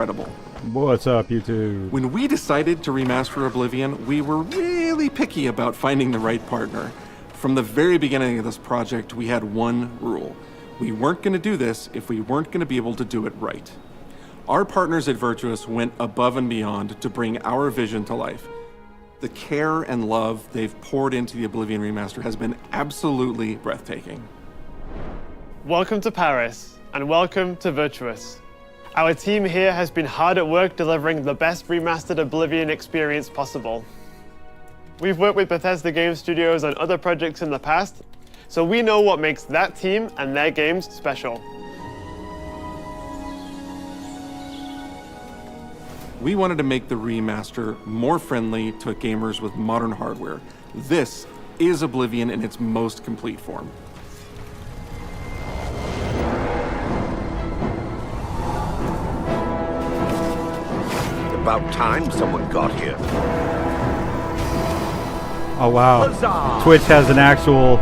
incredible. What's up, YouTube? When we decided to remaster Oblivion, we were really picky about finding the right partner. From the very beginning of this project, we had one rule. We weren't going to do this if we weren't going to be able to do it right. Our partners at Virtuous went above and beyond to bring our vision to life. The care and love they've poured into the Oblivion remaster has been absolutely breathtaking. Welcome to Paris, and welcome to Virtuous. Our team here has been hard at work delivering the best remastered Oblivion experience possible. We've worked with Bethesda game studios on other projects in the past, so we know what makes that team and their games special. We wanted to make the remaster more friendly to gamers with modern hardware. This is Oblivion in its most complete form. About time someone got here. Oh wow. Huzzah! Twitch has an actual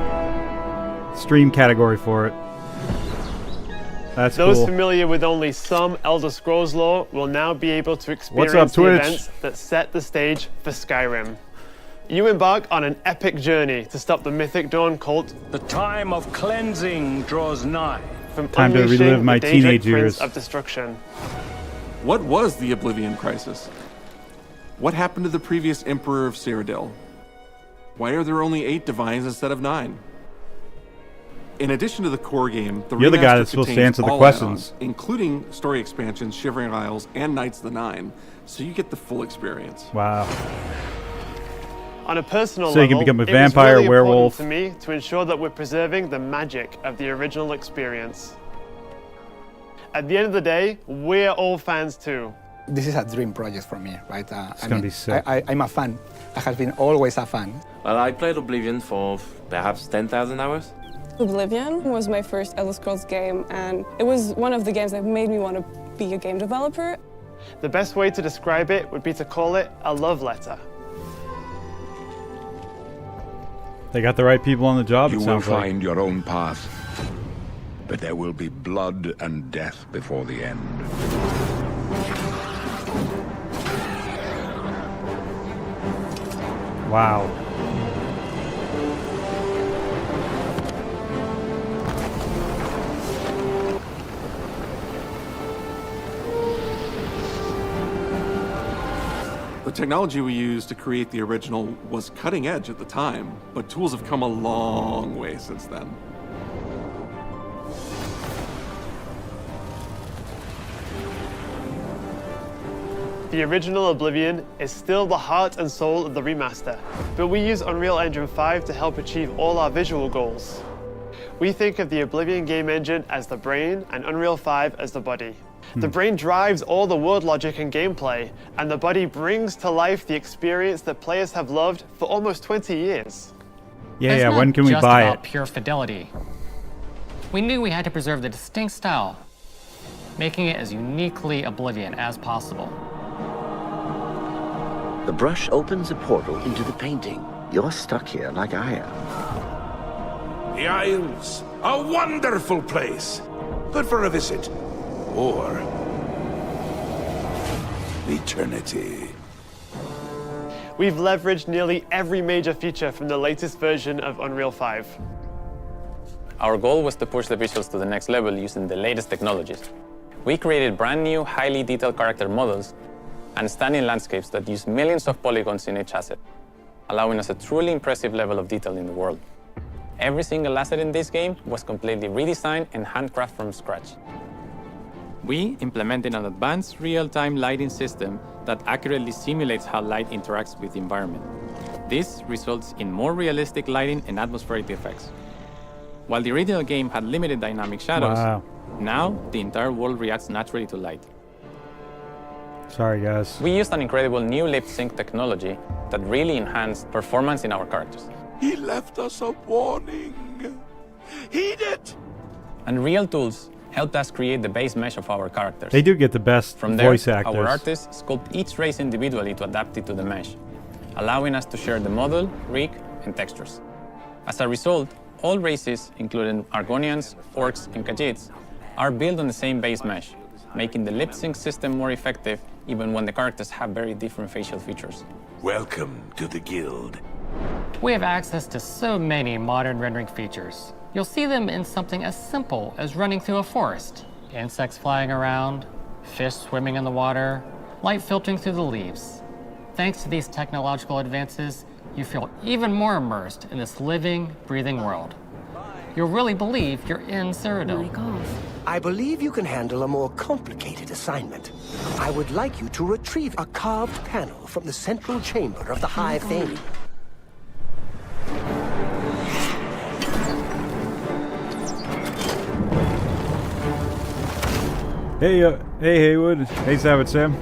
stream category for it. That's Those cool. familiar with only some Elder Scrolls lore will now be able to experience What's up, the Twitch? events that set the stage for Skyrim. You embark on an epic journey to stop the Mythic Dawn cult. The time of cleansing draws nigh. From Time to unleashing relive my the Daedric teenage Prince years. of Destruction. What was the Oblivion Crisis? What happened to the previous Emperor of Cyrodiil? Why are there only 8 divines instead of 9? In addition to the core game, the You're the guy remaster that's supposed to contains answer the all questions. add-ons, including story expansions, Shivering Isles, and Knights of the Nine, so you get the full experience. Wow. On a personal So you can level, become a it was vampire, really werewolf. important to me to ensure that we're preserving the magic of the original experience. At the end of the day, we're all fans too. This is a dream project for me, right? It's gonna be sick. I'm a fan. I have been always a fan. Well, I played Oblivion for perhaps 10,000 hours. Oblivion was my first Elder Scrolls game, and it was one of the games that made me want to be a game developer. The best way to describe it would be to call it a love letter. They got the right people on the job, You it will sounds like. find your own path, but there will be blood and death before the end. Wow. The technology we used to create the original was cutting edge at the time, but tools have come a long way since then. The original Oblivion is still the heart and soul of the remaster, but we use Unreal Engine 5 to help achieve all our visual goals. We think of the Oblivion game engine as the brain and Unreal 5 as the body. The brain drives all the world logic and gameplay, and the body brings to life the experience that players have loved for almost 20 years. Yeah, when can we buy it? Pure fidelity. We knew we had to preserve the distinct style, making it as uniquely Oblivion as possible. The brush opens a portal into the painting. You're stuck here like I am. The Isles, a wonderful place. Good for a visit. Or eternity. We've leveraged nearly every major feature from the latest version of Unreal 5. Our goal was to push the visuals to the next level using the latest technologies. We created brand new, highly detailed character models and stunning landscapes that use millions of polygons in each asset, allowing us a truly impressive level of detail in the world. Every single asset in this game was completely redesigned and handcrafted from scratch. We implemented an advanced real-time lighting system that accurately simulates how light interacts with the environment. This results in more realistic lighting and atmospheric effects. While the original game had limited dynamic shadows, now the entire world reacts naturally to light. Sorry, guys. We used an incredible new lip sync technology that really enhanced performance in our characters. He left us a warning. Heed it! And real tools helped us create the base mesh of our characters. They do get the best From there, voice actors. our artists sculpt each race individually to adapt it to the mesh, allowing us to share the model, rig, and textures. As a result, all races, including Argonians, Orcs, and Khajiits, are built on the same base mesh, making the lip sync system more effective even when the characters have very different facial features. Welcome to the guild. We have access to so many modern rendering features. You'll see them in something as simple as running through a forest. Insects flying around, fish swimming in the water, light filtering through the leaves. Thanks to these technological advances, you feel even more immersed in this living, breathing world. You'll really believe you're in Cyrodiil. I believe you can handle a more complicated assignment. I would like you to retrieve a carved panel from the central chamber of the High Fane. Hey, hey Haywood. Hey Savage Sam.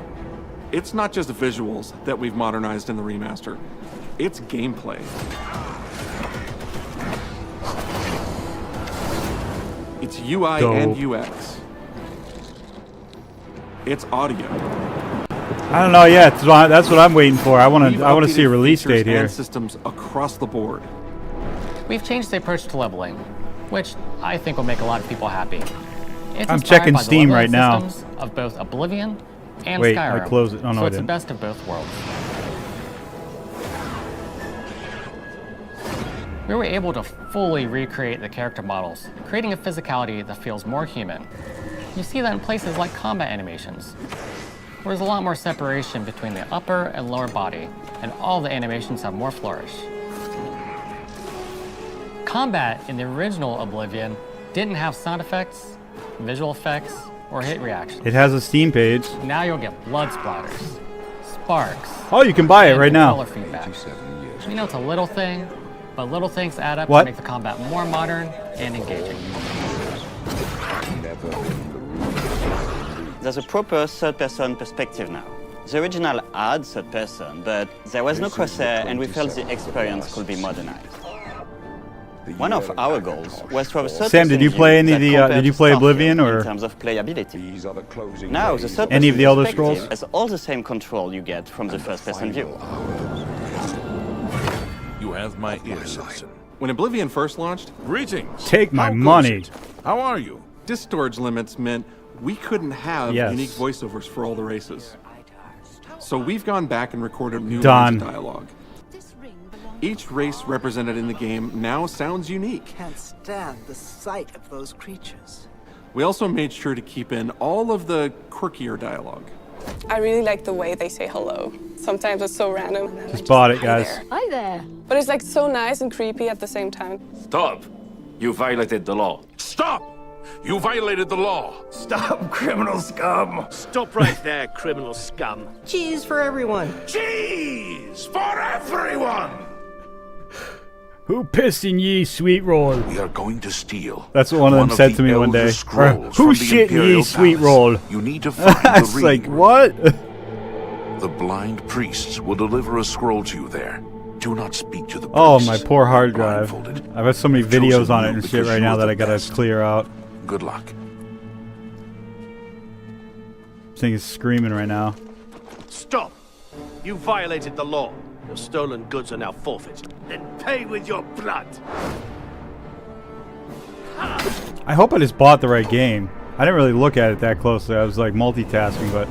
It's not just visuals that we've modernized in the remaster. It's gameplay. It's UI and UX. It's audio. I don't know yet. That's what I'm waiting for. I want to see a release date here. And systems across the board. We've changed the approach to leveling, which I think will make a lot of people happy. It's I'm inspired checking by the Steam leveling right now. systems of both Oblivion and Wait, Skyrim. I closed it. Oh, no, so I it's the didn't. best of both worlds. We were able to fully recreate the character models, creating a physicality that feels more human. You see that in places like combat animations, where there's a lot more separation between the upper and lower body, and all the animations have more flourish. Combat in the original Oblivion didn't have sound effects, visual effects, or hit reactions. It has a Steam page. Now you'll get blood splatters, sparks. Oh, you can buy it right now. Color feedback. You know, it's a little thing, but little things add up What? to make the combat more modern and engaging. There's a proper third-person perspective now. The original had third-person, but there was no crosshair, and we felt the experience could be modernized. One of our goals was to have a third-person Sam, did you play any of the? Did you play Oblivion or in terms of playability? Now the third-person any of the Elder perspective Scrolls? has all the same control you get from the first-person view. You have my ear, citizen. When Oblivion first launched, Greetings. Take my How goes money. it? How are you? disk storage limits meant we couldn't have Yes. unique voiceovers for all the races. So we've gone back and recorded new Done. lines of dialogue. Each race represented in the game now sounds unique. Can't stand the sight of those creatures. We also made sure to keep in all of the quirkier dialogue. I really like the way they say hello. Sometimes it's so random. And then Just bought it, guys. Hi there. But it's like so nice and creepy at the same time. Stop! You violated the law. Stop! You violated the law. Stop, criminal scum! Stop right there, criminal scum. Cheese for everyone. Cheese for everyone! Who pissed in ye, sweet roll? We are going to steal. That's what one of them said to me one day. Or, who shit in ye, sweet roll? You need to find the It's like, reading what? The blind priests will deliver a scroll to you there. Do not speak to the Oh, priests. my poor hard drive. I've got so many videos on it and shit right now that I gotta clear out. Good luck. This thing is screaming right now. Stop! You violated the law. Your stolen goods are now forfeit. Then pay with your blood. I hope I just bought the right game. I didn't really look at it that closely. I was like multitasking, but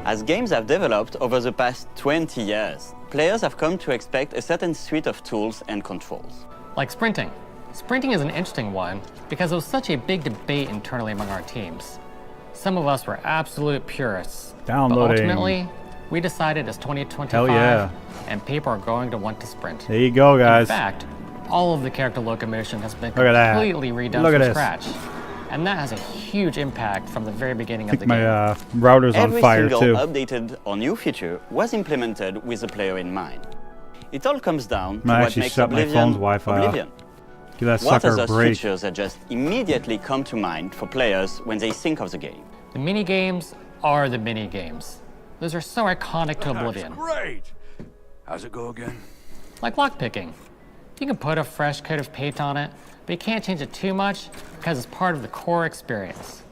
As games have developed over the past 20 years, players have come to expect a certain suite of tools and controls. Like sprinting. Sprinting is an interesting one because it was such a big debate internally among our teams. Some of us were absolute purists. Downloading. But ultimately, we decided it's 2025 Hell yeah. and people are going to want to sprint. there you go, guys. In fact, all of the character locomotion has been Look at that. completely redone Look at from this. scratch. And that has a huge impact from the very beginning I of think the my game. router's on Every fire single too. updated or new feature was implemented with the player in mind. It all comes down to I what actually makes shut my Oblivion phone's Wi-Fi off. Oblivion. Give that What are sucker a those break. features that just immediately come to mind for players when they think of the game? The mini games are the mini games. Those are so iconic to Oblivion. Great! How's it go again? Like lockpicking. You can put a fresh coat of paint on it, but you can't change it too much because it's part of the core experience.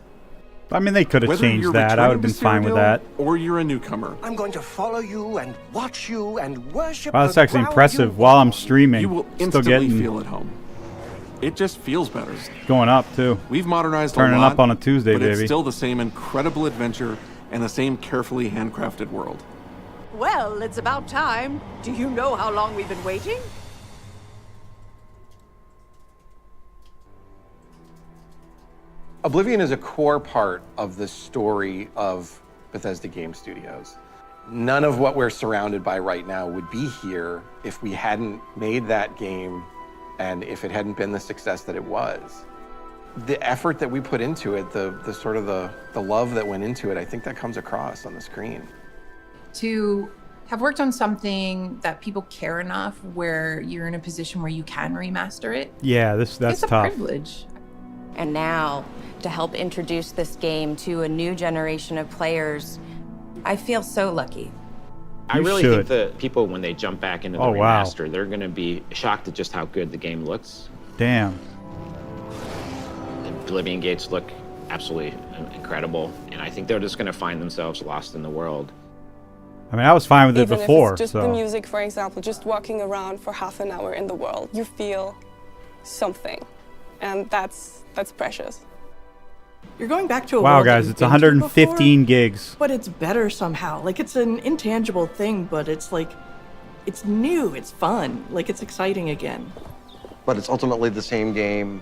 I mean, they could have Whether changed you're that. I would have returning been to fine with Cyrodiil that. Or you're a newcomer. I'm going to follow you and watch you and worship Wow, that's the actually ground impressive. you While I'm streaming, You will still instantly getting feel at home. it just feels better. Going up, too. We've modernized Turning a lot, up on a Tuesday, but baby. it's still the same incredible adventure and the same carefully handcrafted world. Well, it's about time. Do you know how long we've been waiting? Oblivion is a core part of the story of Bethesda Game Studios. None of what we're surrounded by right now would be here if we hadn't made that game and if it hadn't been the success that it was. The effort that we put into it, the sort of the love that went into it, I think that comes across on the screen. To have worked on something that people care enough where you're in a position where you can remaster it. Yeah, that's it's tough. It's a privilege. And now, to help introduce this game to a new generation of players, I feel so lucky. I really think that people, when they jump back into the remaster, they're going to be shocked at just how good the game looks. Damn. The Oblivion gates look absolutely incredible, and I think they're just going to find themselves lost in the world. I mean, I was fine with it Even before. if it's just so. the music, for example, just walking around for half an hour in the world, you feel something, and that's precious. You're going back to a wow, world guys, that it's you've been to 115 before, gigs. But it's better somehow. Like, it's an intangible thing, but it's like, it's new, it's fun, like it's exciting again. But it's ultimately the same game.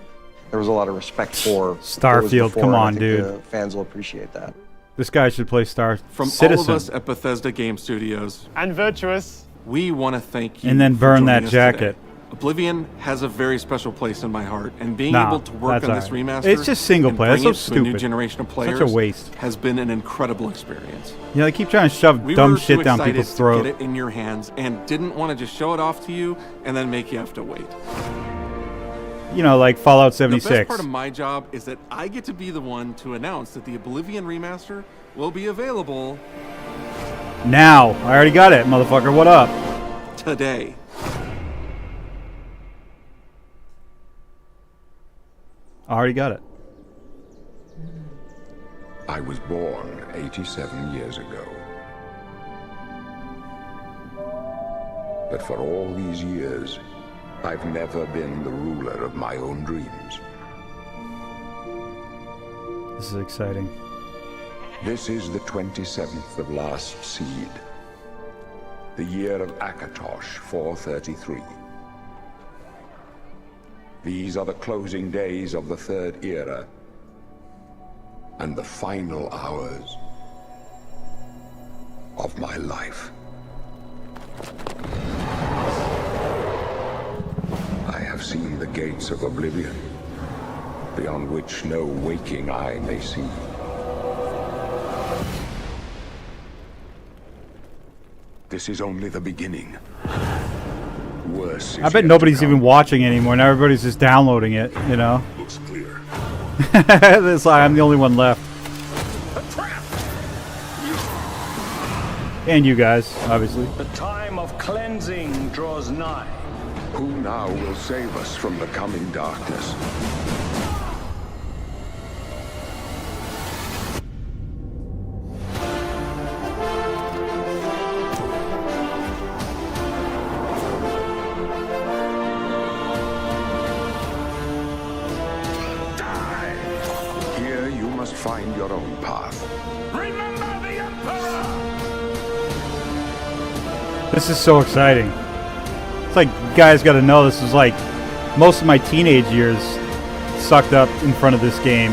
There was a lot of respect for Starfield, come on, dude. The fans will appreciate that. This guy should play From Citizen. all of us at Bethesda Game Studios and Virtuous, we want to thank you and then for burn joining that us jacket. today. Oblivion has a very special place in my heart, and being Nah, able to work that's on this alright. remaster It's just single and player. That's bring so it to a new stupid. generation of Such players a waste. has been an incredible experience. You know, they keep trying to shove We dumb were shit too down excited people's to throat. get it in your hands and didn't want to just show it off to you and then make you have to wait. You know, like Fallout The 76. best part of my job is that I get to be the one to announce that the Oblivion remaster will be available Now, I already got it, motherfucker. What up? today. I already got it. I was born 87 years ago. But for all these years, I've never been the ruler of my own dreams. This is exciting. This is the 27th of Last Seed, the year of Akatosh 433. These are the closing days of the Third Era, and the final hours of my life. I have seen the gates of oblivion, beyond which no waking eye may see. This is only the beginning. Worse is I bet yet nobody's to come. even watching anymore, and everybody's just downloading it, you know? Looks clear. It's like I'm the only one left. And you guys, obviously. The time of cleansing draws nigh. Who now will save us from the coming darkness? Here you must find your own path. Remember the Emperor! This is so exciting. It's like, you guys gotta know, this was like most of my teenage years sucked up in front of this game.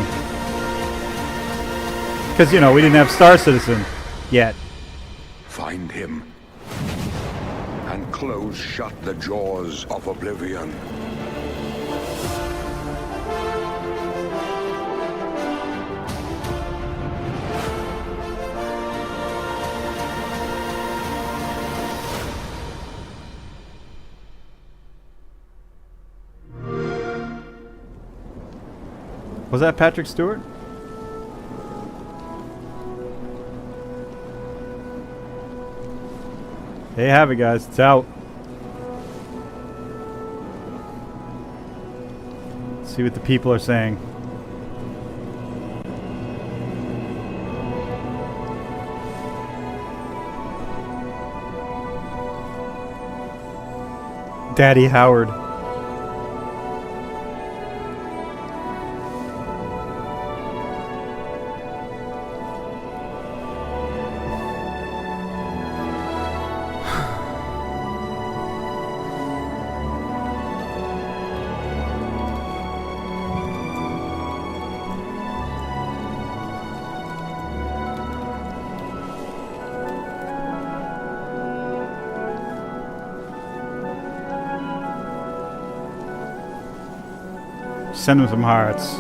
Because, you know, we didn't have Star Citizen yet. Find him. And close shut the jaws of oblivion. Was that Patrick Stewart? There you have it, guys. It's out. Let's see what the people are saying. Daddy Howard. send him some hearts.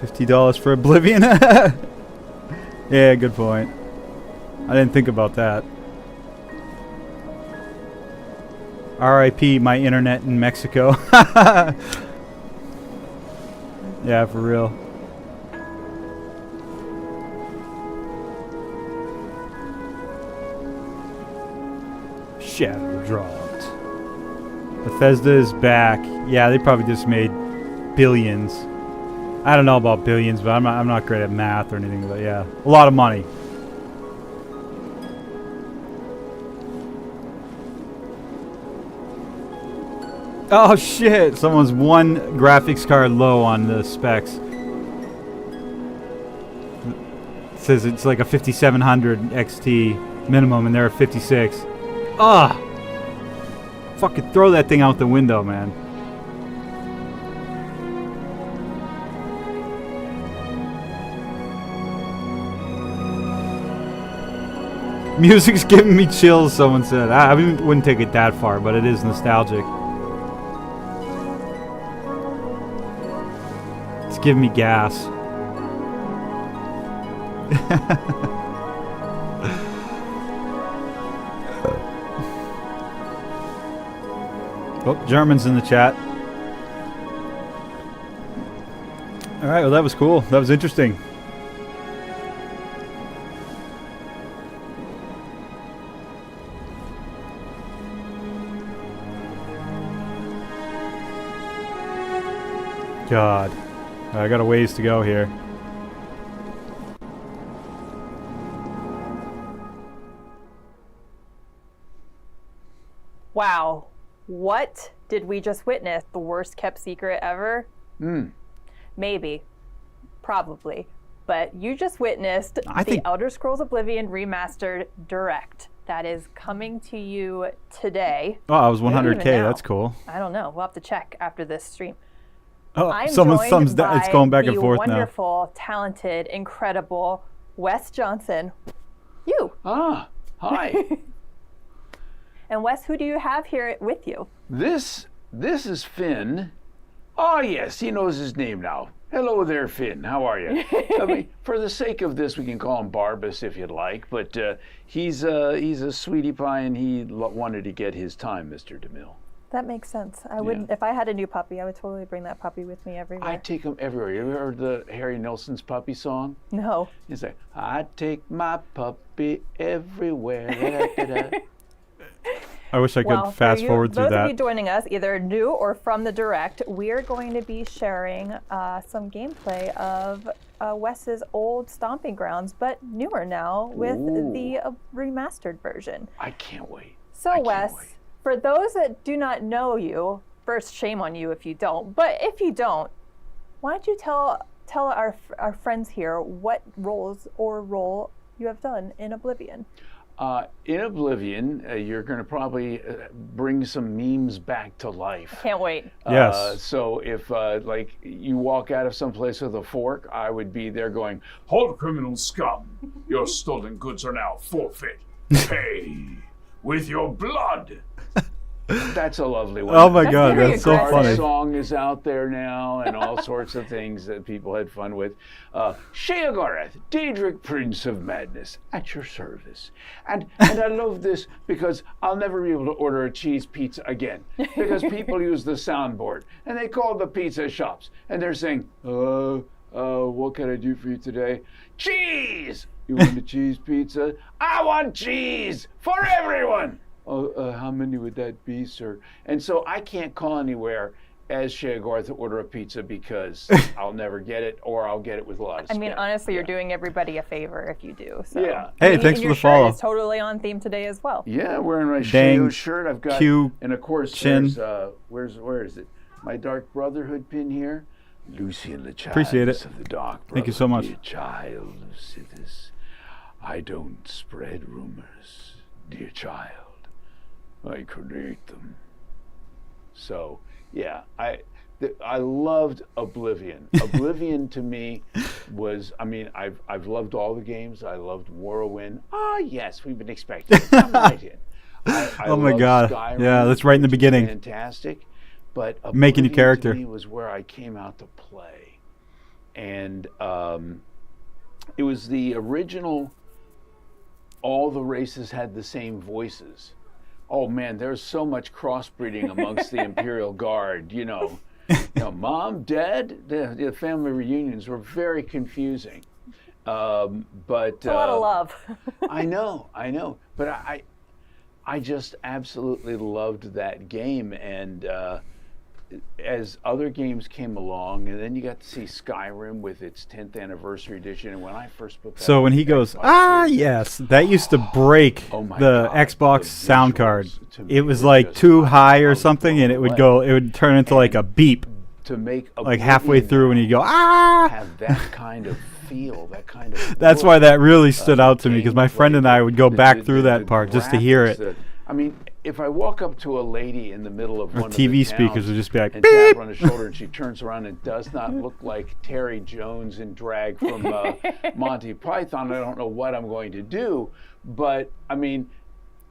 $50 for Oblivion? Yeah, good point. I didn't think about that. RIP my internet in Mexico. Yeah, for real. Shadow dropped. Bethesda is back. Yeah, they probably just made billions. I don't know about billions, but I'm not great at math or anything, but yeah, a lot of money. Oh shit! Someone's one graphics card low on the specs. It says it's like a 5700 XT minimum, and they're at 56. Ugh! Fucking throw that thing out the window, man. Music's giving me chills, someone said. I wouldn't take it that far, but it is nostalgic. It's giving me gas. Oh, German's in the chat. Alright, well that was cool. That was interesting. God. I got a ways to go here. Wow. What did we just witness? The worst kept secret ever? Maybe. Probably. But you just witnessed the Elder Scrolls Oblivion Remastered Direct. That is coming to you today. Oh, I was 100K. That's cool. I don't know. We'll have to check after this stream. Oh, I'm someone's thumbs down. It's going back and forth now. Wonderful, talented, incredible Wes Johnson. You. Ah, hi. And Wes, who do you have here with you? This is Finn. Oh yes, he knows his name now. Hello there, Finn. How are you? I mean, for the sake of this, we can call him Barbas if you'd like. But he's a sweetie pie, and he wanted to get his time, Mr. DeMille. That makes sense. I wouldn't. If I had a new puppy, I would totally bring that puppy with me everywhere. I take him everywhere. You ever heard the Harry Nilsson's puppy song? No. He's like, I take my puppy everywhere. I wish I could fast forward through that. Those of you joining us, either new or from the Direct, we're going to be sharing some gameplay of Wes's old stomping grounds, but newer now with the remastered version. I can't wait. So Wes, for those that do not know you, first, shame on you if you don't, but if you don't, why don't you tell our friends here what role you have done in Oblivion? In Oblivion, you're going to probably bring some memes back to life. Can't wait. Yes. So if like you walk out of someplace with a fork, I would be there going, "Hold, criminal scum! Your stolen goods are now forfeit. Pay with your blood." That's a lovely one. Oh my God, that's so funny. The song is out there now, and all sorts of things that people had fun with. Sheogorath, Daedric, Prince of Madness, at your service. And I love this because I'll never be able to order a cheese pizza again because people use the soundboard and they call the pizza shops and they're saying, what can I do for you today? Cheese! You want a cheese pizza? I want cheese for everyone! How many would that be, sir? And so I can't call anywhere as Sheogorath to order a pizza because I'll never get it, or I'll get it with a lot of spam. I mean, honestly, you're doing everybody a favor if you do. So. Yeah. Hey, thanks for the follow. It's totally on theme today as well. Yeah, wearing my Dang, Sheo shirt. I've got, Q, and of course, Chin. there's where is it? My Dark Brotherhood pin here. Lucian the Child Appreciate it. of the Dark Brotherhood. Thank you so much. Dear child of Sithis, I don't spread rumors, dear child. I create them. So, yeah, I loved Oblivion. Oblivion to me was, I mean, I've loved all the games. I loved Morrowind. Ah, yes, we've been expecting it. Come right in. Oh my love God. Skyrim, Yeah, that's right in the which is beginning. Fantastic. But Making your Oblivion character. to me was where I came out to play. And it was the original, all the races had the same voices. Oh man, there's so much crossbreeding amongst the Imperial Guard, you know. Mom, Dad, the family reunions were very confusing. But It's a lot of love. I know. But I just absolutely loved that game. And as other games came along, and then you got to see Skyrim with its 10th anniversary edition. And when I first put that So when he goes, yes, that used to break Oh my the God, Xbox the sound visuals card. to me It was were like just too high or something, and it would go. It would turn into like a beep. to make Like halfway Oblivion through, and you go have that kind of feel, that kind of. That's look, why that really stood out to me, because my friend and I would go the- back the- through the that part just to hear graphics, it. I mean, if I walk up to a lady in the middle of Or one TV of the speakers towns would just be like, and beep. tap her on the shoulder, and she turns around and does not look like Terry Jones in drag from Monty Python, I don't know what I'm going to do. But I mean,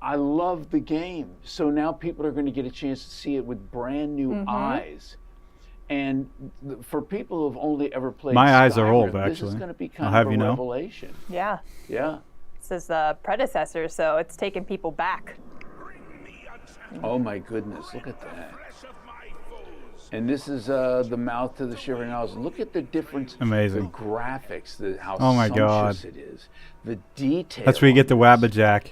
I love the game, so now people are going to get a chance to see it with brand new eyes. And for people who've only ever played My eyes are Skyrim, old, this is actually. going to be I'll kind have of a you know. revelation. Yeah. Yeah. This is the predecessor, so it's taking people back. Oh my goodness, look at that. And this is the mouth to the Shivering Isles. Look at the difference. Amazing. The graphics, how Oh my sumptuous God. it is. The detail. That's where you get the Wabbajack.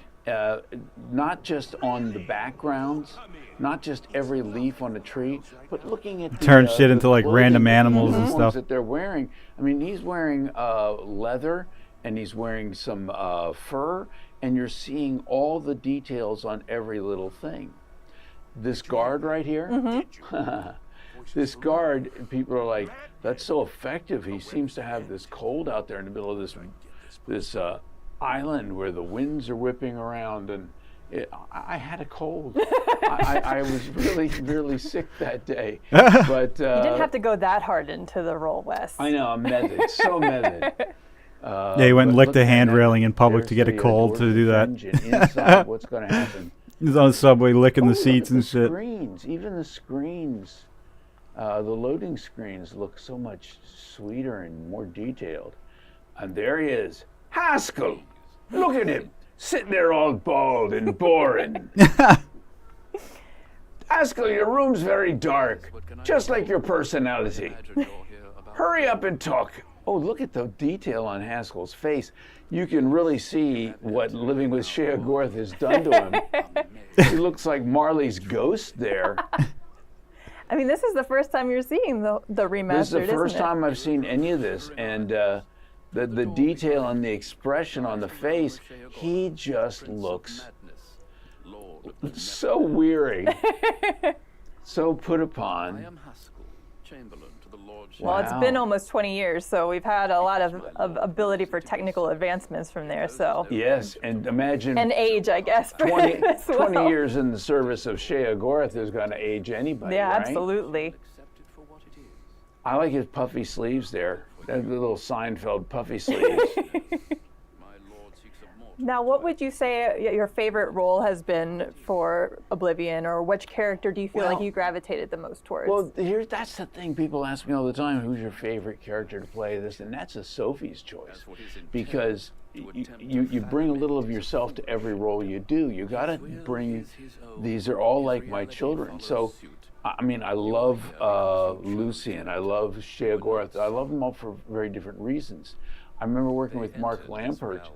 Not just on the backgrounds, not just every leaf on a tree, but looking at Turn the, shit into, like, clothing, random the animals and uniforms stuff. that they're wearing. I mean, he's wearing leather, and he's wearing some fur, and you're seeing all the details on every little thing. This guard right here, this guard, people are like, that's so effective. He seems to have this cold out there in the middle of this island where the winds are whipping around, and I had a cold. I was really sick that day. But You didn't have to go that hard into the role, Wes. I know, I'm method, so method. Yeah, he went and licked the hand railing in public to get a cold to do that. Inside, what's going to happen? He's on the subway licking the seats and shit. Screens, even the screens, the loading screens look so much sweeter and more detailed. And there he is, Haskell. Look at him, sitting there all bald and boring. Haskell, your room's very dark, just like your personality. Hurry up and talk. Oh, look at the detail on Haskell's face. You can really see what living with Shea Gorth has done to him. He looks like Marley's ghost there. I mean, this is the first time you're seeing the remastered, This is the first isn't it? time I've seen any of this, and the detail and the expression on the face, he just looks so weary, so put upon. Well, it's been almost 20 years, so we've had a lot of ability for technical advancements from there. So Yes, and imagine and age, I guess. For 20, him as well. 20 years in the service of Shea Gorth is going to age anybody, Yeah, right? absolutely. I like his puffy sleeves there. That little Seinfeld puffy sleeves. Now, what would you say your favorite role has been for Oblivion, or which character do you feel like you gravitated the most towards? Well, that's the thing. People ask me all the time, who's your favorite character to play this? And that's a Sophie's choice. Because you bring a little of yourself to every role you do. You got to bring, these are all like my children. So, I mean, I love Lucy and I love Shea Gorth. I love them all for very different reasons. I remember working with Mark Lampert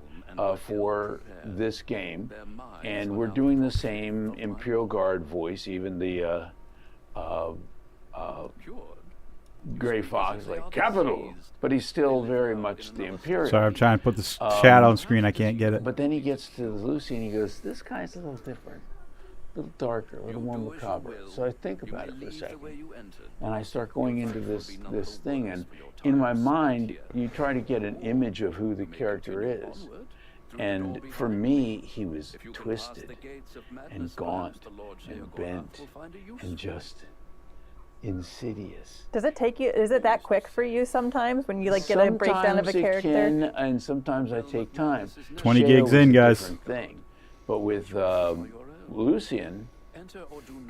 for this game, and we're doing the same Imperial Guard voice, even the Gray Fox, like capital, but he's still very much the Imperial. Sorry, I'm trying to put the shadow on screen. I can't get it. But then he gets to Lucy and he goes, this guy's a little different, a little darker, a little more macabre. So I think about it for a second, and I start going into this thing, and in my mind, you try to get an image of who the character is. And for me, he was twisted and gaunt and bent and just insidious. Does it take you? Is it that quick for you sometimes when you like get a breakdown of a character? Sometimes it can, and sometimes I take time. 20 Shea gigs was in, a guys. different thing, but with Lucian,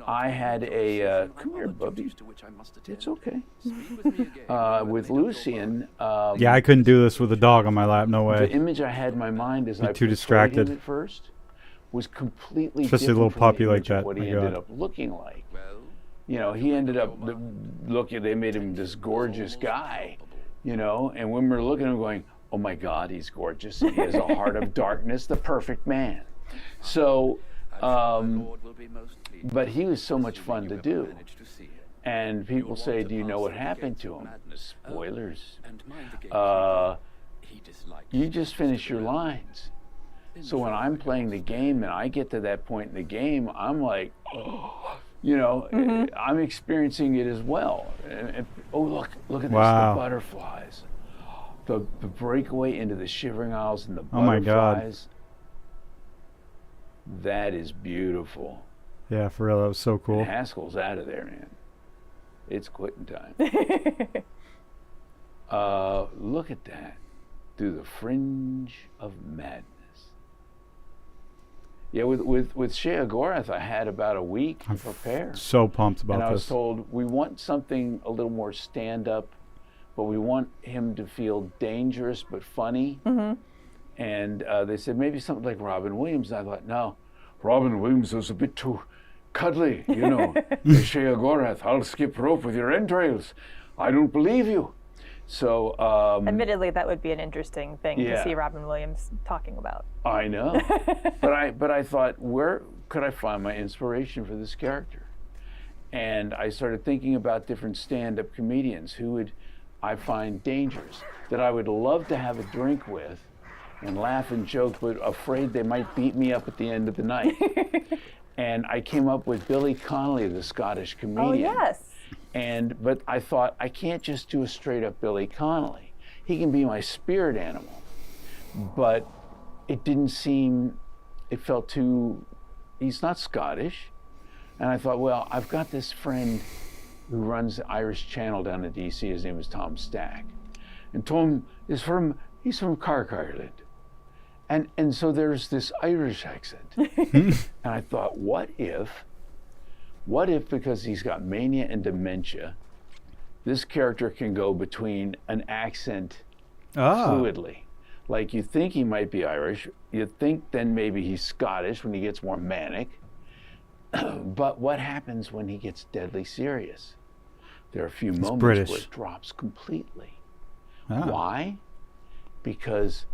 I had a come here, Bubby. It's okay. With Lucian, yeah, I couldn't do this with a dog on my lap. No way. the image I had in my mind as I too portrayed distracted. him at first was completely Especially a different little from puppy the like image of that. what My he God. ended up looking like. You know, he ended up looking. They made him this gorgeous guy. You know, and when we were looking at him, going, "Oh my God, he's gorgeous. He has a heart of darkness, the perfect man." So, but he was so much fun to do. And people say, "Do you know what happened to him?" Spoilers. You just finish your lines. So when I'm playing the game and I get to that point in the game, I'm like, oh, you know, I'm experiencing it as well. And, oh, look at Wow. this, the butterflies. The breakaway into the Shivering Isles and the Oh my God. butterflies. That is beautiful. Yeah, for real, that was so cool. And Haskell's out of there, man. It's quitting time. Look at that. Through the fringe of madness. Yeah, with Sheogorath, I had about a week to prepare. So pumped about and I was this. told, we want something a little more stand-up, but we want him to feel dangerous but funny. And they said, maybe something like Robin Williams. And I thought, no, Robin Williams was a bit too cuddly, you know. Sheogorath, I'll skip rope with your entrails. I don't believe you. So, admittedly, that would be an interesting thing yeah. to see Robin Williams talking about. I know, but I thought, where could I find my inspiration for this character? And I started thinking about different stand-up comedians who would I find dangerous, that I would love to have a drink with, and laugh and joke, but afraid they might beat me up at the end of the night. And I came up with Billy Connolly, the Scottish comedian. Oh yes. But I thought, I can't just do a straight up Billy Connolly. He can be my spirit animal. But it didn't seem, it felt too, he's not Scottish. And I thought, well, I've got this friend who runs the Irish Channel down in DC. His name is Tom Stack. And Tom is he's from Cork, Ireland. And so there's this Irish accent. And I thought, what if, because he's got mania and dementia, this character can go between an accent fluidly. Like you think he might be Irish, you think then maybe he's Scottish when he gets more manic. But what happens when he gets deadly serious? There are a few moments British. where it drops completely. Why? Because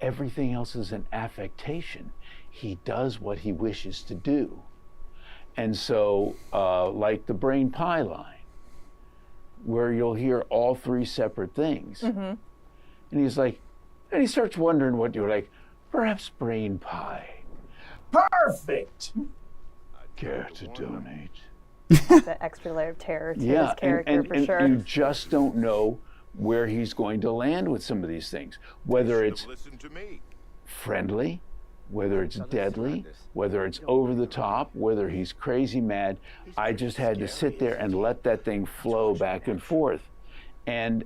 everything else is an affectation. He does what he wishes to do. And so, like the brain pie line, where you'll hear all three separate things. And he's like, and he starts wondering what you're like, perhaps brain pie. Perfect! Care to donate? That extra layer of terror to his character, for sure. And you just don't know where he's going to land with some of these things. Whether it's friendly, whether it's deadly, whether it's over the top, whether he's crazy mad. I just had to sit there and let that thing flow back and forth. And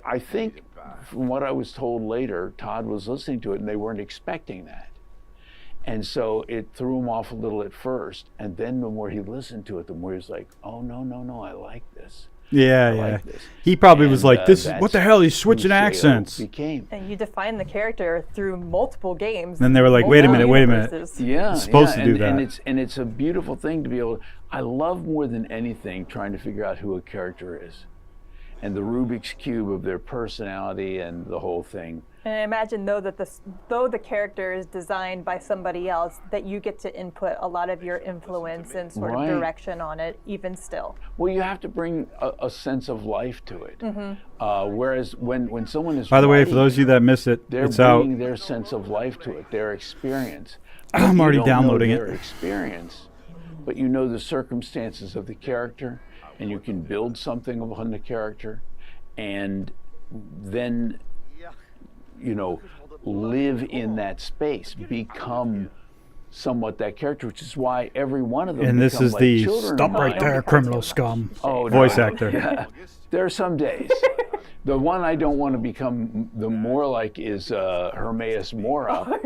I think from what I was told later, Todd was listening to it and they weren't expecting that. And so it threw him off a little at first. And then the more he listened to it, the more he was like, oh, no, I like this. Yeah, I yeah. like this. He probably was And, like, "This is what the hell? He's who switching Sheo accents." became. And you define the character through multiple games. Then they were like, "Wait a minute, universes. Yeah, It's supposed to do that. And it's a beautiful thing to be able. I love more than anything trying to figure out who a character is, and the Rubik's cube of their personality and the whole thing. And I imagine though the character is designed by somebody else, that you get to input a lot of your influence and sort of direction on it, even still. Well, you have to bring a sense of life to it. Whereas when someone is By the way, writing, for those of you that missed it, they're it's out. bringing their sense of life to it, their experience. I'm You already don't know downloading their it. experience, but you know the circumstances of the character, and you can build something upon the character, and then, live in that space, become somewhat that character, which is why every one of them And this become is like the children "Stop of right mine. there, criminal scum" Oh, voice no. actor. Yeah. There are some days. The one I don't want to become the more like is Hermaeus Mora.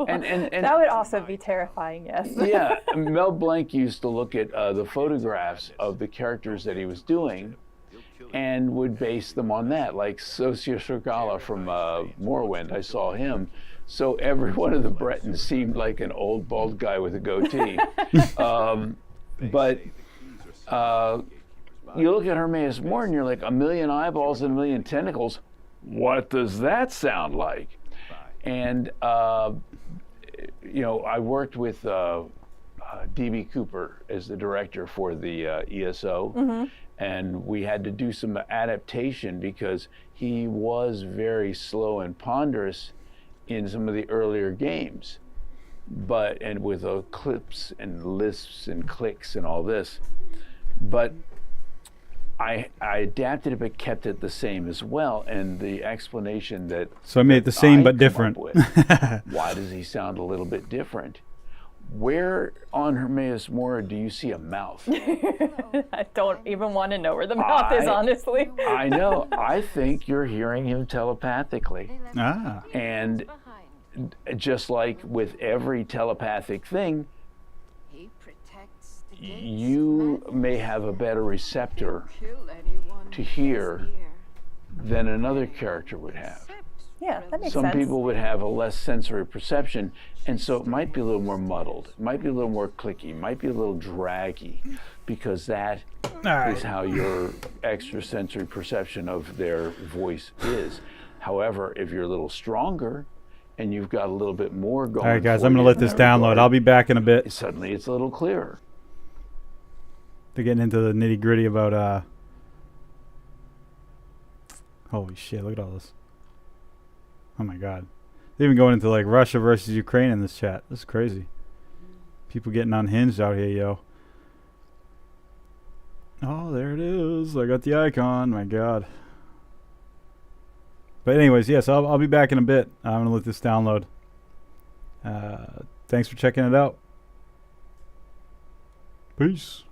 And that would also be terrifying, yes. Yeah, Mel Blanc used to look at the photographs of the characters that he was doing and would base them on that, like Sosia Sirgala from Morrowind. I saw him. So every one of the Bretons seemed like an old bald guy with a goatee. But you look at Hermaeus Mora and you're like, 1,000,000 eyeballs and 1,000,000 tentacles. What does that sound like? And, you know, I worked with D.B. Cooper as the director for the ESO. And we had to do some adaptation because he was very slow and ponderous in some of the earlier games, and with clips and lisps and clicks and all this. But I adapted it but kept it the same as well. And the explanation that so I made it the same but different. Why does he sound a little bit different? Where on Hermaeus Mora do you see a mouth? I don't even want to know where the mouth is, honestly. I know. I think you're hearing him telepathically. And just like with every telepathic thing, you may have a better receptor to hear than another character would have. Yeah, that makes Some sense. people would have a less sensory perception, and so it might be a little more muddled. It might be a little more clicky, might be a little draggy, because that is how your extrasensory perception of their voice is. However, if you're a little stronger and you've got a little bit more going. All right, guys, I'm going to let this download. I'll be back in a bit. Suddenly it's a little clearer. They're getting into the nitty gritty about, holy shit, look at all this. Oh my god. They're even going into like Russia versus Ukraine in this chat. This is crazy. People getting unhinged out here, yo. Oh, there it is. I got the icon. My god. But anyways, yes, I'll be back in a bit. I'm going to let this download. Thanks for checking it out. Peace.